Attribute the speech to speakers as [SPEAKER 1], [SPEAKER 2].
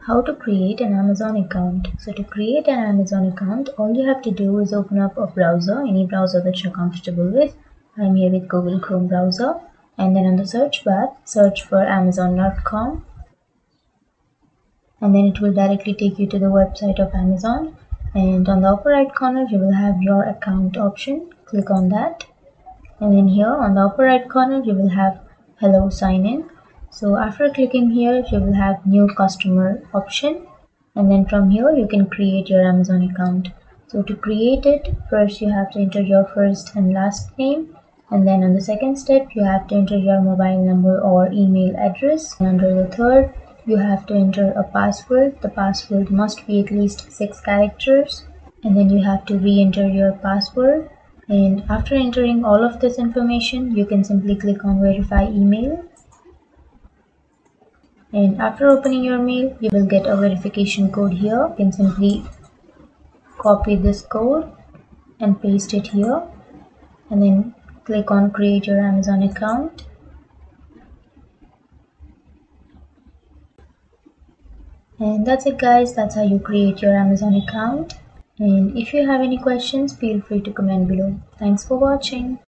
[SPEAKER 1] How to create an Amazon account. So to create an Amazon account, all you have to do is open up a browser, any browser that you're comfortable with. I'm here with Google Chrome browser, and then on the search bar, search for amazon.com, and then it will directly take you to the website of Amazon. And on the upper right corner, you will have your account option. Click on that, and then here on the upper right corner, you will have hello sign in. So after clicking here, you will have new customer option, and then from here you can create your Amazon account. So to create it, first you have to enter your first and last name, and then on the second step you have to enter your mobile number or email address. And under the third, you have to enter a password. The password must be at least 6 characters, and then you have to re-enter your password. And after entering all of this information, you can simply click on verify email. And after opening your mail, you will get a verification code here. You can simply copy this code and paste it here, and then click on create your Amazon account. And that's it guys, that's how you create your Amazon account. And if you have any questions, feel free to comment below. Thanks for watching.